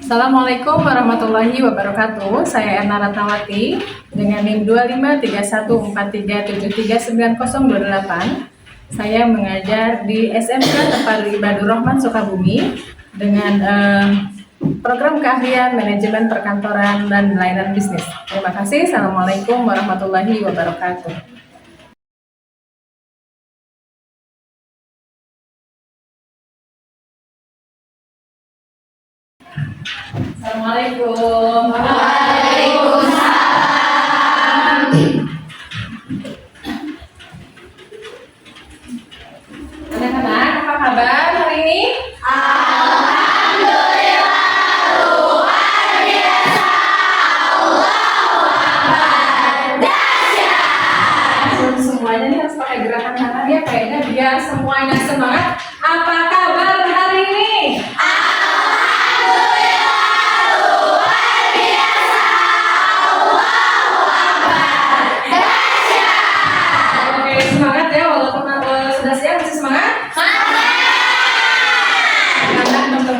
Assalamualaikum warahmatullahi wabarakatuh. Saya Erna Ratnawati dengan NIM 253143739028. Saya mengajar di SMK Terpadu Ibadur Rahman Sukabumi dengan program keahlian manajemen perkantoran dan layanan bisnis. Terima kasih. Assalamualaikum warahmatullahi wabarakatuh. Assalamualaikum. Waalaikumsalam. Anak-anak, apa kabar hari ini? Alhamdulillah, luar biasa. Allahu Akbar, dahsyat. Semuanya nih harus pakai gerakan tangan ya, kayaknya biar semuanya semangat. Apa kabar hari ini?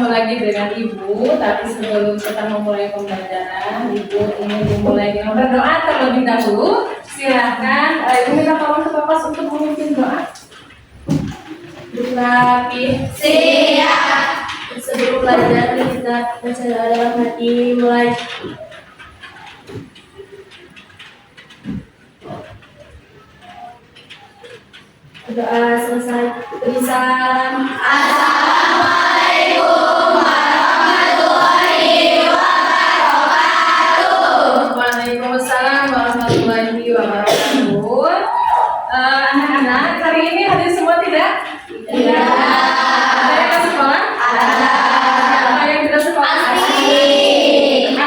Lagi dengan Ibu, tapi sebelum kita memulai pembelajaran, Ibu ingin dimulai dengan berdoa terlebih dahulu. Silahkan, Ibu minta tolong ke Bapak untuk memimpin doa. Siap. Sebelum belajar kita baca dalam hati, mulai. Doa selesai. Beri salam. Assalamualaikum warahmatullahi wabarakatuh. Waalaikumsalam warahmatullahi wabarakatuh. Anak-anak, hari ini hadir semua tidak? Iya. Ada yang ke sekolah? Ada. Ada yang tidak sekolah?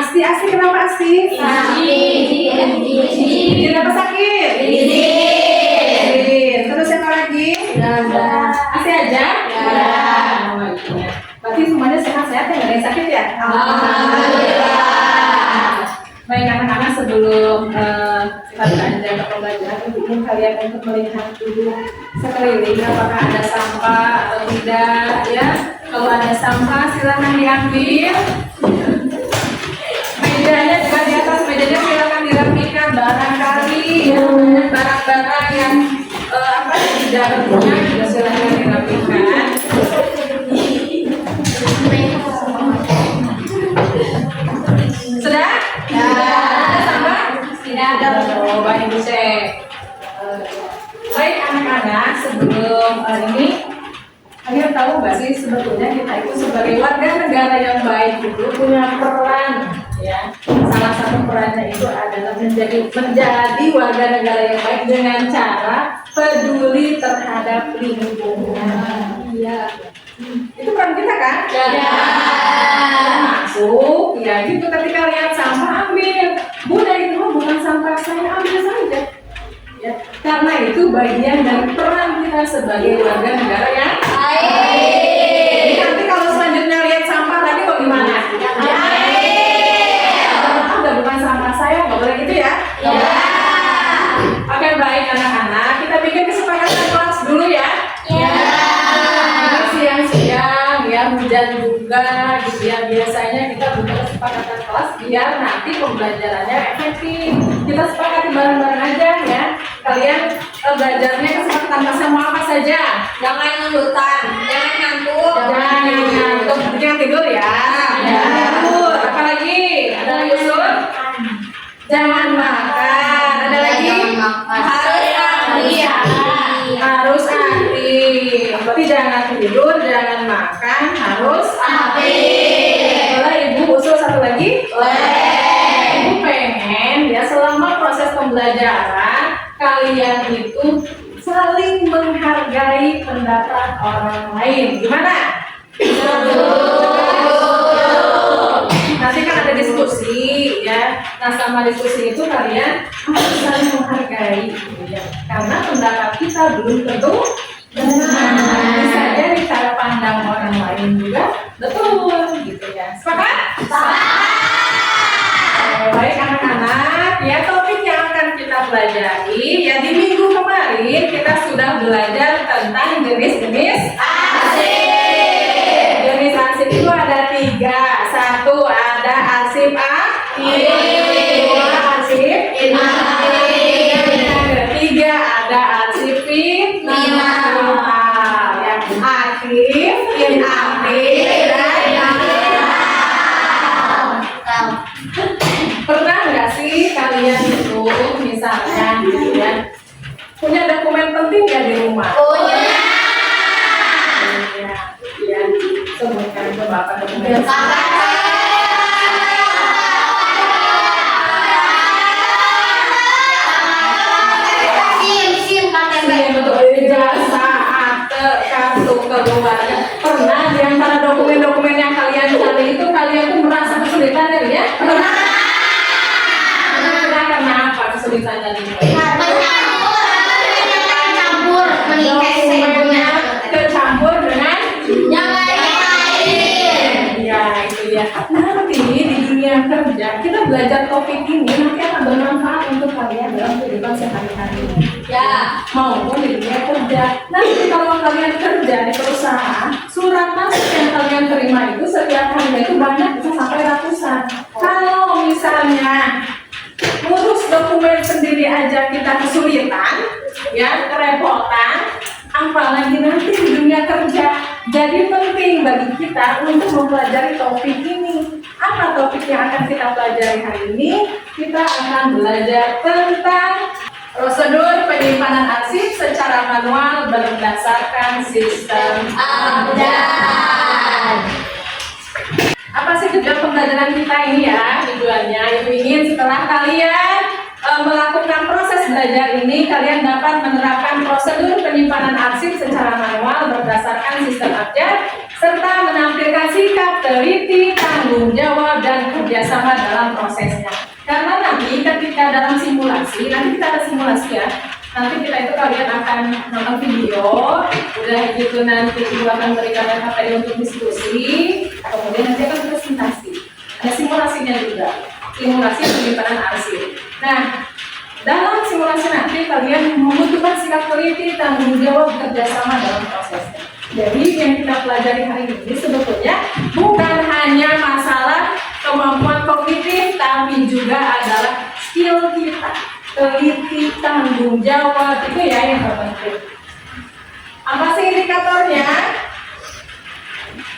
Asti, kenapa Asti? Kenapa sakit? Terus siapa lagi? Asti aja? Berarti semuanya sehat-sehat ya, nggak ada yang sakit ya? Alhamdulillah. Baik anak-anak, sebelum kita beranjak ke pembelajaran, ingin kalian untuk melihat dulu sekeliling apakah ada sampah atau tidak ya. Kalau ada sampah silahkan diambil. Mejanya juga di atas mejanya silahkan dirapikan. Barangkali barang-barang yang tidak berguna juga silahkan dirapikan. Sudah? Ada sampah? Tidak ada. Oh, baik Bu Cek. Baik anak-anak, sebelum ini kalian tahu nggak sih sebetulnya kita itu sebagai warga negara yang baik itu punya peran ya. Salah satu perannya itu adalah menjadi warga negara yang baik dengan cara peduli terhadap lingkungan. Iya. Itu peran kita kan? Ya. Masuk, ya gitu. Ketika lihat sampah ambil. Bunda itu bukan sampah saya, ambil saja. Ya, karena itu bagian dari peran kita sebagai warga negara yang baik. Nanti kalau selanjutnya lihat sampah tadi bagaimana? Udah bukan sampah saya, nggak boleh gitu ya? Ya. Oke, baik anak-anak, kita bikin kesepakatan kelas dulu ya. Ya. Siang-siang ya, hujan juga gitu ya. Biasanya kita buka kesepakatan kelas biar nanti pembelajarannya efektif. Kita sepakati bareng-bareng aja ya. Kalian belajarnya kesepakatan kelasnya mau apa saja. Jangan nundutan, jangan ngantuk. Jangan ngantuk, jangan tidur ya. Jangan tidur. Apa lagi? Ada lagi Sur? Jangan makan. Ada lagi? Harus aktif. Berarti jangan tidur, jangan makan, harus aktif. Boleh Ibu usul satu lagi? Ibu pengen ya selama proses pembelajaran kalian itu saling menghargai pendapat orang lain. Gimana? Nanti kan ada diskusi ya. Nah sama diskusi itu kalian harus saling menghargai gitu ya. Karena pendapat kita belum tentu benar. Bisa jadi cara pandang orang lain juga betul gitu ya. Sepakat? Baik anak-anak, ya topik yang akan kita pelajari ya di minggu kemarin kita sudah belajar tentang jenis-jenis Asik. jenis ansip itu ada 3. 1 coba apa dokumen? Betul, ijazah, akte, kartu keluarga. Pernah di antara dokumen-dokumen yang kalian cari itu kalian tuh merasa kesulitan ya? Pernah? Karena apa kesulitannya ini? Dokumennya kecampur dengan yang lain. ya itu dia. Nanti di dunia kerja kita belajar topik ini nanti akan bermanfaat untuk kalian dalam kehidupan sehari-hari. Ya. Maupun di dunia kerja. Nanti kalau kalian kerja di perusahaan, surat masuk yang kalian terima itu setiap harinya itu banyak, bisa sampai ratusan. Kalau misalnya ngurus dokumen sendiri aja kita kesulitan, ya kerepotan, apalagi nanti di dunia kerja. Jadi penting bagi kita untuk mempelajari topik ini. Apa topik yang akan kita pelajari hari ini? Kita akan belajar tentang prosedur penyimpanan arsip secara manual berdasarkan sistem Abjad. Apa sih tujuan pembelajaran kita ini ya? Tujuannya itu ingin setelah kalian melakukan proses belajar ini, kalian dapat menerapkan prosedur penyimpanan arsip secara manual berdasarkan sistem abjad, serta menampilkan sikap teliti, tanggung jawab, dan kerjasama dalam prosesnya. Karena nanti ketika dalam simulasi, nanti kita ada simulasi ya, nanti kita itu kalian akan nonton video, udah gitu nanti ibu akan berikan materi untuk diskusi, kemudian nanti akan presentasi. Ada simulasinya juga, simulasi penyimpanan arsip. Nah, dalam simulasi nanti kalian membutuhkan sikap teliti, tanggung jawab, kerjasama dalam prosesnya. Jadi yang kita pelajari hari ini sebetulnya bukan hanya masalah kemampuan kognitif, tapi juga adalah skill kita, teliti, tanggung jawab, itu ya yang terpenting. Apa sih indikatornya?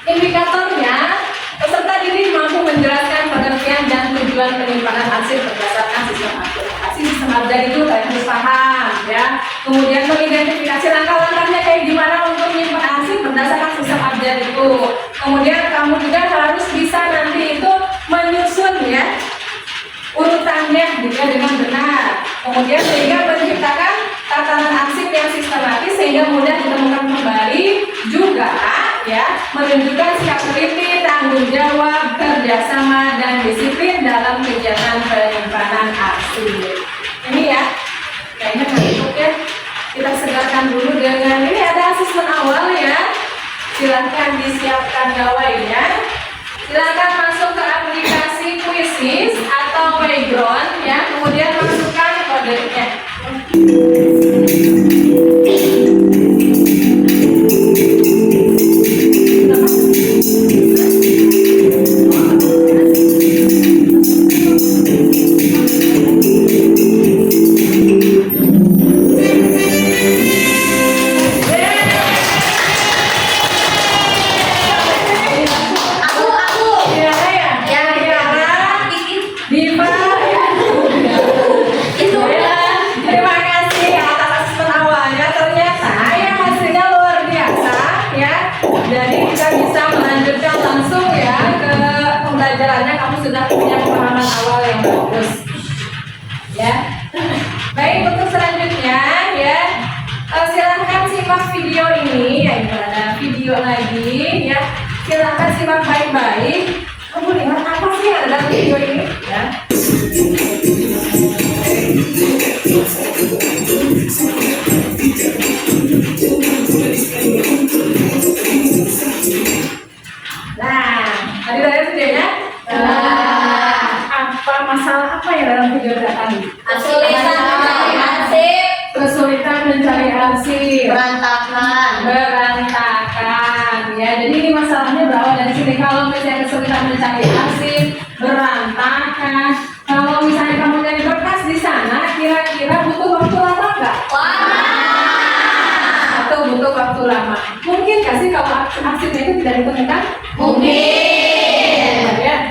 Indikatornya, peserta didik mampu menjelaskan pengertian dan tujuan penyimpanan arsip berdasarkan sistem aplikasi. Sistem abjad itu kalian harus paham ya. Kemudian mengidentifikasi langkah-langkahnya kayak gimana untuk menyimpan arsip berdasarkan sistem abjad itu. Kemudian kamu juga harus bisa nanti itu menyusun ya urutannya juga dengan benar. Kemudian sehingga menciptakan tatanan arsip yang sistematis sehingga mudah ditemukan kembali, juga ya menunjukkan sikap teliti, tanggung jawab, kerjasama, dan disiplin dalam kegiatan penyimpanan arsip. Ini ya, kayaknya cukup ya. Kita segarkan dulu dengan ini ada asesmen awal ya. Silahkan disiapkan gawainya. Silahkan masuk ke aplikasi Quizzes atau Playground ya. Kemudian masukkan kodenya. Diva, itu terima kasih atas asesmen awalnya. Ternyata ya hasilnya luar biasa ya. Jadi kita bisa melanjutkan langsung ya ke pembelajarannya. Kamu sudah punya pemahaman awal yang bagus ya. Baik, untuk selanjutnya ya silahkan simak video ini ya. Ini ada video lagi ya. Silahkan simak baik-baik. Kamu lihat apa sih yang ada dalam video ini ya? Nah, tadi lihat videonya? Apa masalah apa yang dalam video tadi? Kesulitan mencari arsip. Kesulitan mencari arsip. Berantakan. Ya, jadi ini masalahnya berawal dari sini. Kalau misalnya kesulitan mencari arsip, berantakan. Kalau misalnya kamu nyari berkas di sana, kira-kira butuh waktu lama nggak? Atau butuh waktu lama? Mungkin nggak sih kalau arsipnya itu tidak ditemukan? Mungkin. Ya.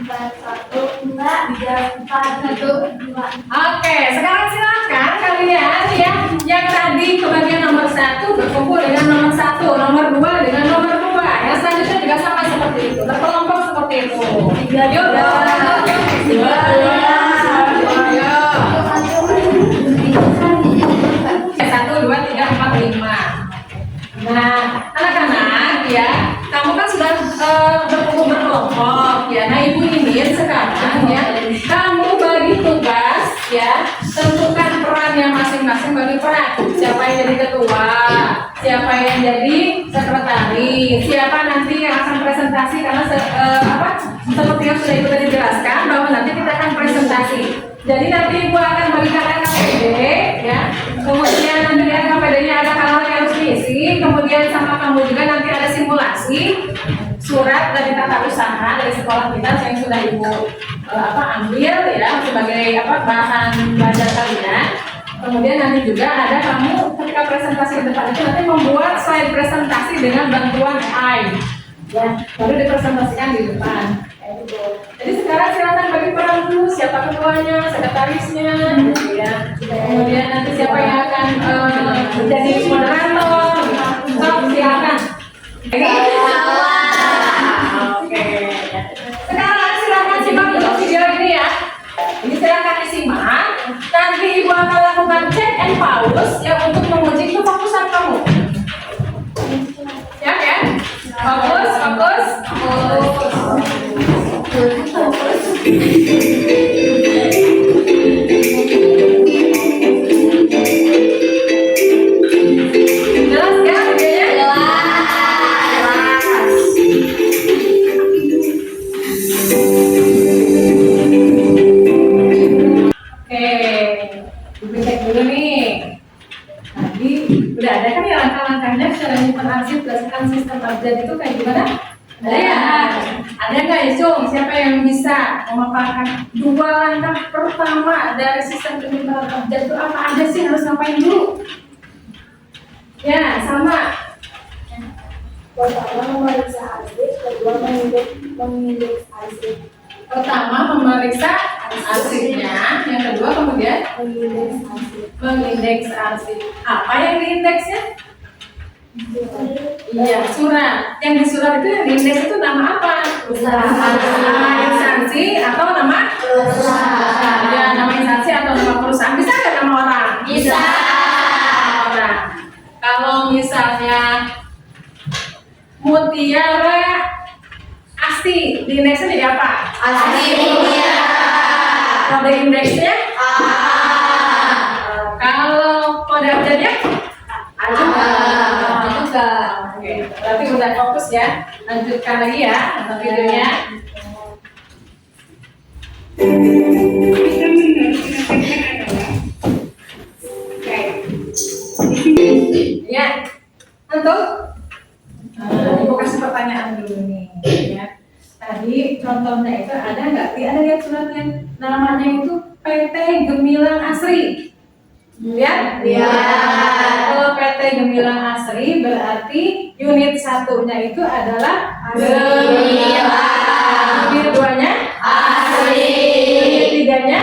Oke, sekarang silakan kalian ya yang tadi kebagian nomor 1 berkumpul dengan nomor 1, nomor 2 dengan nomor 2. Yang selanjutnya juga sama seperti itu, berkelompok seperti itu. Yuk, satu, dua, tiga, empat, lima. Nah, anak-anak ya, kamu kan sudah berkumpul berkelompok ya. Nah, ibu ingin sekarang ya, kamu bagi tugas ya, tentukan perannya masing-masing bagi peran. Siapa yang jadi ketua, siapa yang jadi sekretaris, siapa nanti yang akan presentasi karena seperti yang sudah ibu tadi jelaskan bahwa nanti kita akan presentasi. Jadi nanti ibu akan bagikan KPD ya, kemudian nanti KPD-nya ada hal yang harus diisi, kemudian sama kamu juga nanti ada simulasi surat dari tata usaha dari sekolah kita yang sudah ibu ambil ya sebagai bahan belajar kalian. Kemudian nanti juga ada kamu ketika presentasi ke depan itu nanti membuat slide presentasi dengan bantuan AI ya, baru dipresentasikan di depan. Jadi sekarang silakan bagi peran dulu, siapa ketuanya, sekretarisnya, gitu ya. Kemudian nanti siapa yang akan menjadi moderator, silakan. Oke. Sekarang silakan simak dulu video ini ya. Ini silakan disimak. Nanti ibu akan lakukan check and pause ya untuk menguji kefokusan kamu. Siap ya? Fokus, fokus, fokus. Jelas ya videonya? Jelas. Oke, ibu cek dulu nih. Tadi udah ada kan ya langkah-langkahnya cara menyimpan arsip berdasarkan sistem update itu kayak gimana? Ada ya? Ada nggak ya, Cung? Siapa yang bisa memaparkan 2 langkah pertama dari sistem penyimpanan update itu apa aja sih, harus ngapain dulu? Ya, sama. Pertama memeriksa arsip, kedua mengindeks arsip. Pertama memeriksa arsipnya, yang kedua kemudian mengindeks arsip. Apa yang diindeksnya? Iya, surat. Yang di surat itu yang diindeks itu nama apa? Nama instansi atau nama perusahaan? Ya, nama instansi atau nama perusahaan. Bisa nggak nama orang? Bisa. Orang. Kalau misalnya Mutiara Asti, di indeksnya jadi apa? Asti Mutiara. Kode indeksnya? Kalau kode abjadnya? Oke, berarti udah fokus ya. Lanjutkan lagi ya untuk videonya. Oke. Ya, tentu. Ibu kasih pertanyaan dulu nih. Ya. Tadi contohnya itu ada nggak? Ada lihat surat yang namanya itu PT Gemilang Asri. Lihat? Kalau PT Gemilang Asri berarti unit satunya itu adalah Gemilang. Unit 2-nya Asri. Unit 3-nya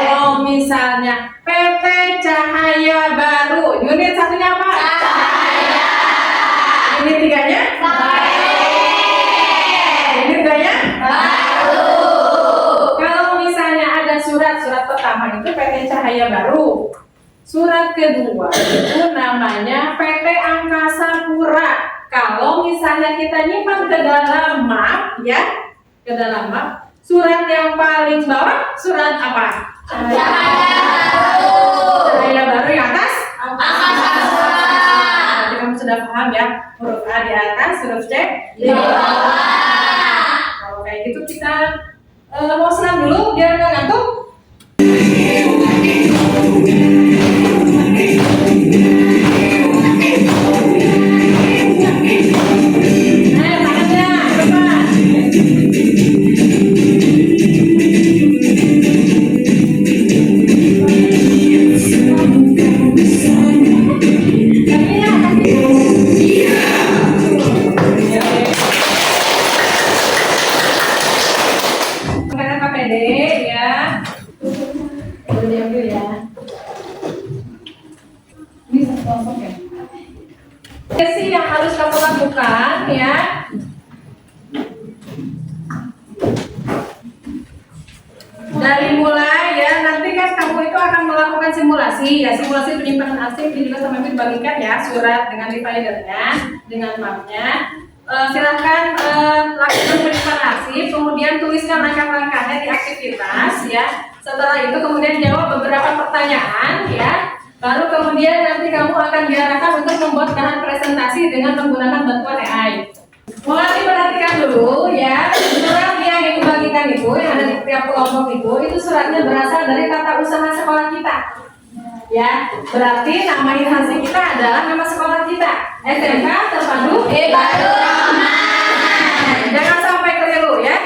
Kalau misalnya PT Cahaya Baru, unit satunya apa? Cahaya. Unit 3-nya Unit 2-nya Baru. Kalau misalnya ada surat pertama itu PT Cahaya Baru. Surat kedua itu namanya PT Angkasa Pura. Kalau misalnya misalnya kita nyimpan ke dalam map ya, ke dalam map, surat yang paling bawah surat apa? Cahaya baru yang atas? Berarti kamu sudah paham ya, huruf A di atas, huruf C di bawah. Kalau kayak gitu kita mau senam dulu biar nggak ngantuk. Sesi yang harus kamu lakukan ya. Dari mulai ya, nanti kan kamu itu akan melakukan simulasi ya, simulasi penyimpanan arsip juga sama dibagikan ya, surat dengan dividernya, dengan mapnya. Silahkan lakukan penyimpanan arsip, kemudian tuliskan langkah-langkahnya di aktivitas ya. Setelah itu kemudian jawab beberapa pertanyaan ya. Lalu kemudian nanti kamu akan diarahkan untuk membuat bahan presentasi dengan menggunakan bantuan AI. Mulai diperhatikan dulu ya, surat yang dibagikan itu, yang ada di tiap kelompok itu suratnya berasal dari tata usaha sekolah kita. Ya, berarti nama instansi kita adalah nama sekolah kita, SMK Terpadu Ibadur Rahman. Jangan sampai keliru ya.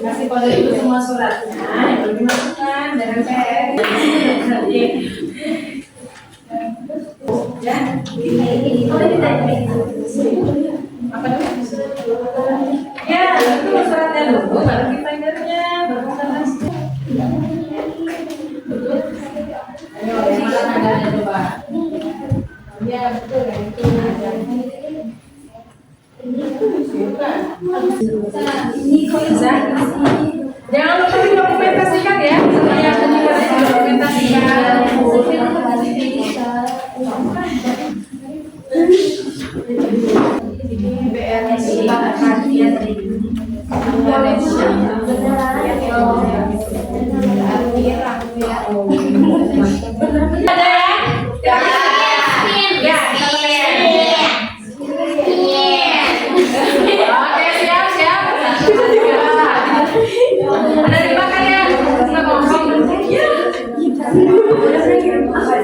Kasih kode itu semua suratnya yang dimasukkan dengan PR. Ya, apa dulu? Ya, itu suratnya dulu, baru kita ingatnya, baru kita kasih. Ayo, yang mana tanggalnya coba? Ya, betul kan itu. Jangan lupa dokumentasikan ya, semuanya dokumentasikan.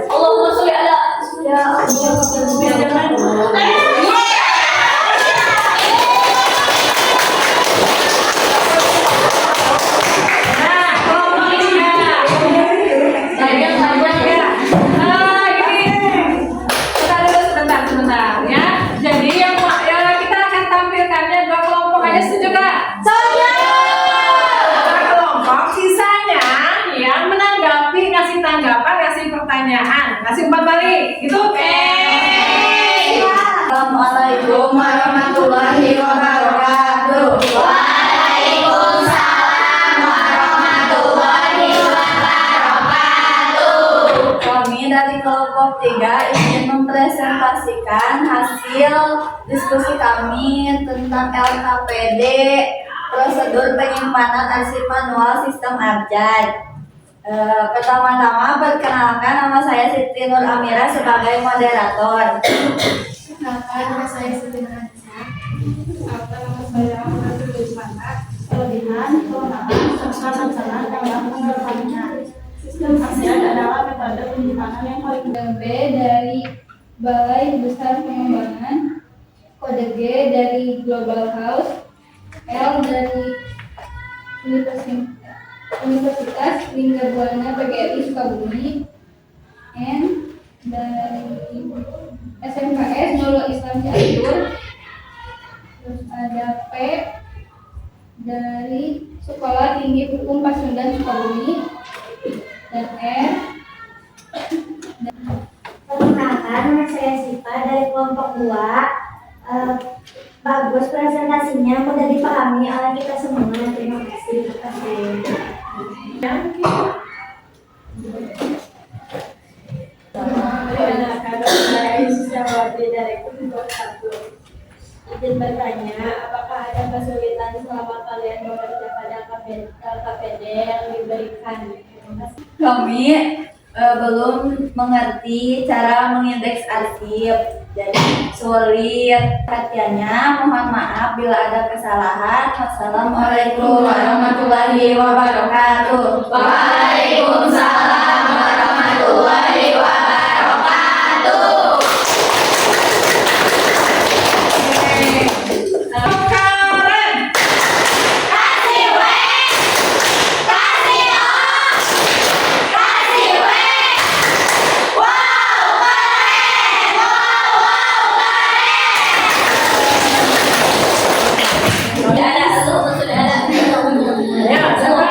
Allahumma sholli ala kasih 4 balik, itu Assalamualaikum warahmatullahi wabarakatuh. Waalaikumsalam warahmatullahi wabarakatuh. Kami dari kelompok 3 ingin mempresentasikan hasil diskusi kami tentang LKPD, prosedur penyimpanan arsip manual sistem abjad. Pertama-tama perkenalkan, nama saya Siti Nur Amira sebagai moderator. Perkenalkan, nama saya Siti Nur Amira. Nama saya Ahmad Manta. Kelebihan, kewenangan, serta pelaksanaan dalam penerapannya. Sistem abjad adalah metode penyimpanan yang paling B dari Balai Besar Pengembangan, kode G dari Global House, L dari Universitas Linggabuana PGRI Sukabumi, N dari SMKS Nurul Islam Cianjur, terus ada P dari Sekolah Tinggi Hukum Pasundan Sukabumi, dan R. Perkenalkan, nama saya Sipa dari kelompok 2. Bagus presentasinya, mudah dipahami oleh kita semua. Terima kasih. Izin bertanya, apakah ada kesulitan selama kalian bekerja pada KPD yang diberikan? Kami belum mengerti cara mengindeks arsip, jadi sulit perhatiannya. Mohon maaf bila ada kesalahan. Wassalamualaikum warahmatullahi wabarakatuh. Waalaikumsalam warahmatullahi wabarakatuh. Karen. Kasih W, kasih O, kasih W. Wow, keren. Wow, keren. Sudah ada, sudah ada. Ya, siapa?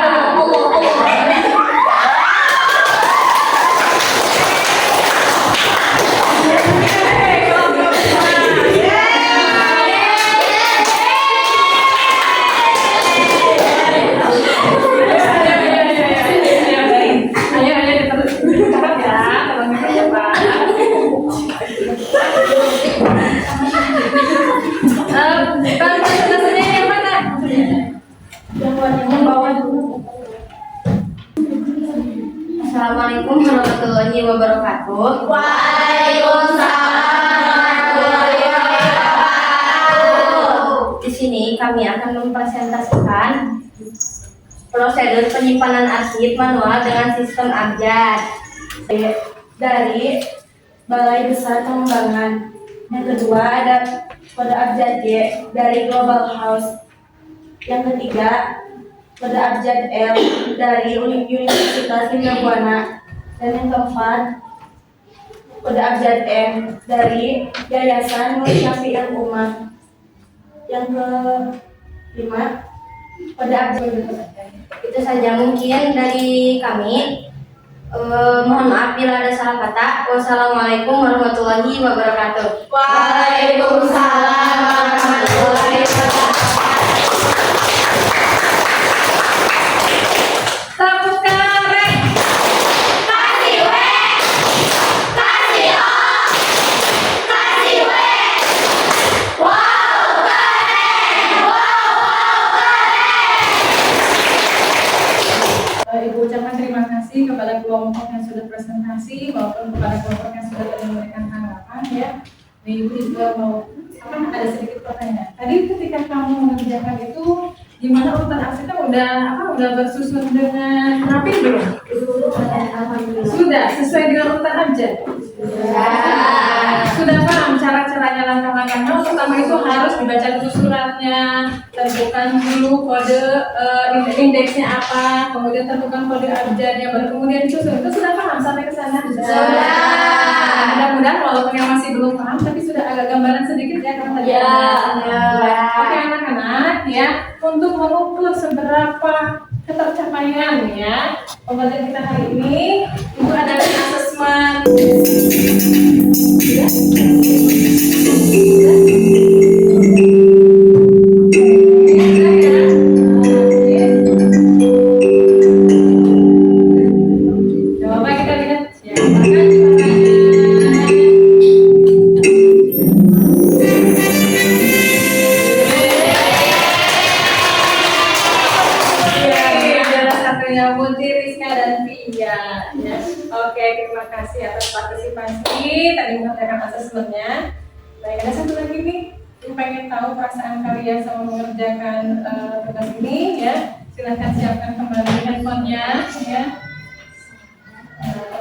Assalamualaikum warahmatullahi wabarakatuh. Waalaikumsalam warahmatullahi wabarakatuh. Di sini kami akan mempresentasikan prosedur penyimpanan arsip manual dengan sistem abjad dari Balai Besar Pengembangan. Yang kedua ada kode abjad G dari Global House. Yang ketiga kode abjad L dari Universitas Linda. Dan yang keempat kode abjad M dari Yayasan Nur Syafi'il Ummah. Yang kelima kode abjad. Itu saja mungkin dari kami. Mohon maaf bila ada salah kata. Wassalamualaikum warahmatullahi wabarakatuh. Waalaikumsalam warahmatullahi wabarakatuh. Tepuk Karen. Kasih W, kasih O, kasih W. Wow, keren. Wow, keren. Ibu ucapkan terima kasih kepada kelompok yang sudah presentasi maupun kepada kelompok yang sudah tadi memberikan tanggapan ya. Ibu juga mau ada sedikit pertanyaan. Tadi ketika kamu mengerjakan itu gimana urutan arsipnya udah bersusun dengan rapi belum? Sudah sesuai dengan urutan abjad. Sudah paham cara-caranya langkah-langkahnya. Pertama itu harus dibaca dulu suratnya, tentukan dulu kode indeksnya apa, kemudian tentukan kode abjadnya, baru kemudian disusun. Itu sudah paham sampai ke sana? Sudah. Mudah-mudahan walaupun yang masih belum paham tapi sudah agak gambaran sedikit ya karena tadi. Ya. Oke anak-anak ya, untuk mengukur seberapa ketercapaian ya pembelajaran kita hari ini itu adalah asesmen. Coba kita lihat siapa kan satunya Munti, Rizka, dan Pia ya. Oke, terima kasih atas partisipasi tadi mengerjakan asesmennya. Baik, ada satu lagi nih yang pengen tahu perasaan kalian sama mengerjakan tugas ini ya. Silahkan siapkan kembali handphonenya ya.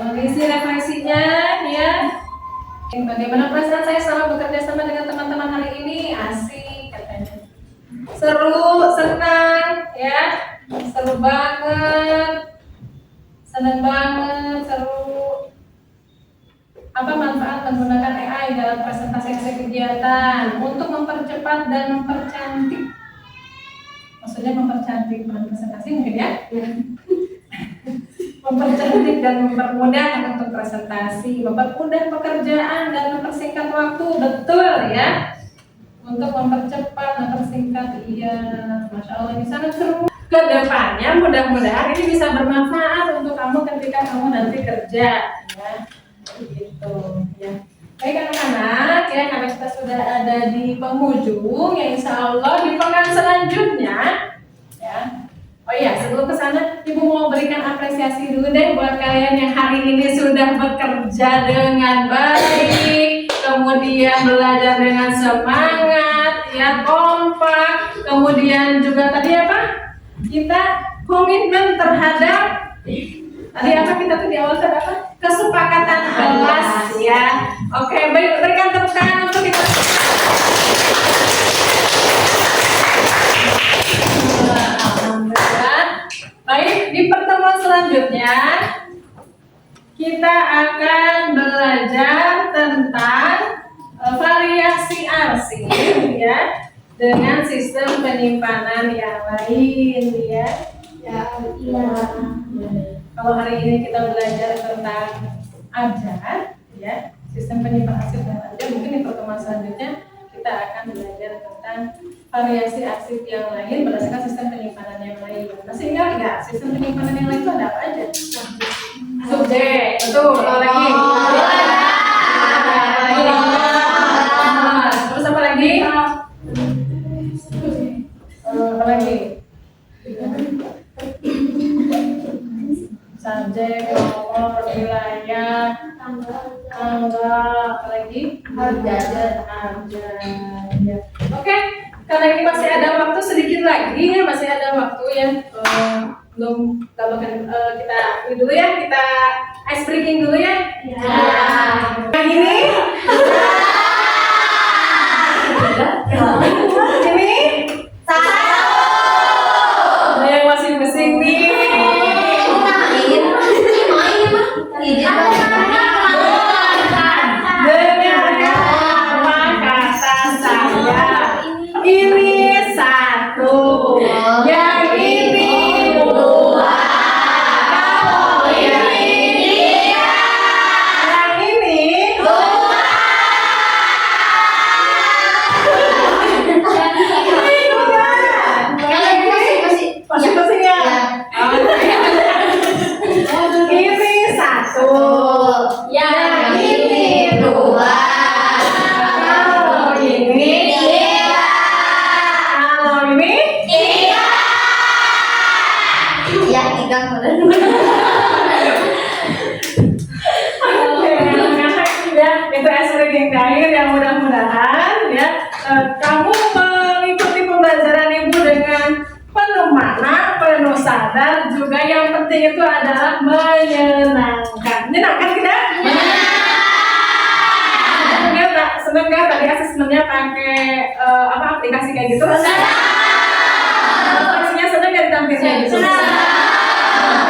Mengisi referensinya ya. Bagaimana perasaan saya selama bekerja sama dengan teman-teman hari ini? Asik katanya. Seru, senang ya. Seru banget, senang banget, seru. Apa manfaat menggunakan AI dalam presentasi kegiatan untuk mempercepat dan mempercantik? Maksudnya mempercantik bukan presentasi mungkin ya? Mempercantik dan mempermudah untuk presentasi, mempermudah pekerjaan dan mempersingkat waktu, betul ya? Untuk mempercepat, mempersingkat, iya, masya Allah ini sangat seru. ke depannya mudah-mudahan ini bisa bermanfaat untuk kamu ketika kamu nanti kerja ya. Begitu ya. Baik anak-anak ya, karena kita sudah ada di penghujung ya, insya Allah di pekan selanjutnya ya. Oh iya, sebelum ke sana Ibu mau berikan apresiasi dulu deh buat kalian yang hari ini sudah bekerja dengan baik, kemudian belajar dengan semangat, ya kompak, kemudian juga tadi apa? Kita komitmen terhadap tadi apa kita tuh di awal tadi apa? Kesepakatan kelas ya. Oke, baik, berikan tepuk tangan untuk kita. Alhamdulillah. Baik, di pertemuan selanjutnya kita akan belajar tentang variasi arsip ya, dengan sistem penyimpanan yang lain ya. Ya. Kalau hari ini kita belajar tentang abjad ya, sistem penyimpanan arsip dan abjad, mungkin di pertemuan selanjutnya kita akan belajar tentang variasi arsip yang lain berdasarkan sistem penyimpanan yang lain. Masih ingat nggak sistem penyimpanan yang lain itu ada apa aja? Subjek, betul. Apa lagi? Terus apa lagi? Apa lagi? Subjek, nomor, wilayah, tanggal, apa lagi? Abjad. Ya. Oke, karena ini masih ada waktu sedikit lagi ya, masih ada waktu ya. Belum, kalau kita ini dulu ya, kita ice breaking dulu ya. Ya. Yang ini? Ini? Ada yang masih pusing nih. Dengarkan apa kata saya. Ini satu, yang ini dua, kalau yang ini tiga, yang ini dua. Masih ya? Ini satu, yang ini dua, kalau ini tiga, kalau ini tiga. Ya, tiga kemudian. Oke, ya, itu aspek yang terakhir yang mudah-mudahan ya kamu mengikuti pembelajaran Ibu dengan penuh makna, penuh sadar, juga yang penting itu adalah menyenangkan. Menyenangkan tidak? Senang nggak tadi asesmennya pakai apa aplikasi kayak gitu? Aplikasinya senang nggak ditampilkan gitu?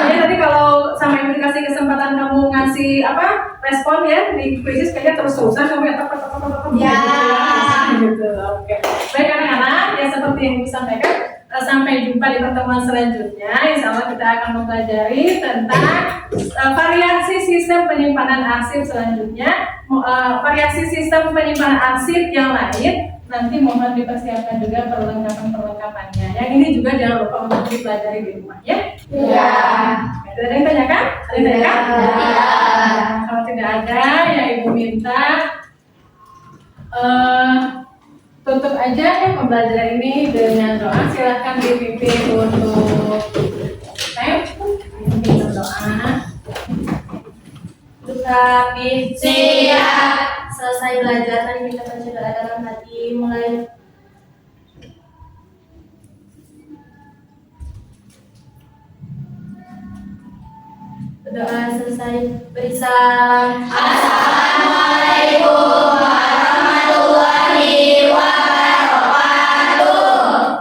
Ya tadi kalau sama Ibu dikasih kesempatan kamu ngasih apa respon ya di kuisis kayaknya terus-terusan kamu ya gitu. Oke. Baik anak-anak, ya seperti yang Ibu sampaikan, sampai jumpa di pertemuan selanjutnya. Insya Allah kita akan mempelajari tentang variasi sistem penyimpanan arsip selanjutnya, variasi sistem penyimpanan arsip yang lain. Nanti mohon dipersiapkan juga perlengkapan-perlengkapannya. Yang ini juga jangan lupa untuk dipelajari di rumah ya. Ya. Ada yang tanyakan? Ada yang tanyakan? Ya. Kalau tidak ada, ya Ibu minta tutup aja ya pembelajaran ini dengan doa. Silahkan dipimpin untuk berdoa. Kami siap. Selesai belajar, mari kita baca doa dalam hati. Mulai. Doa selesai. Beri salam. Assalamualaikum warahmatullahi wabarakatuh.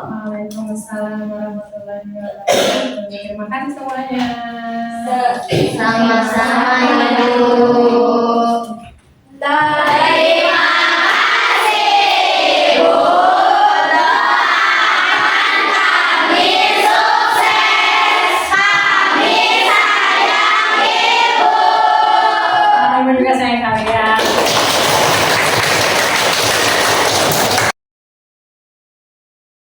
Waalaikumsalam warahmatullahi wabarakatuh. Terima kasih semuanya. Sama-sama.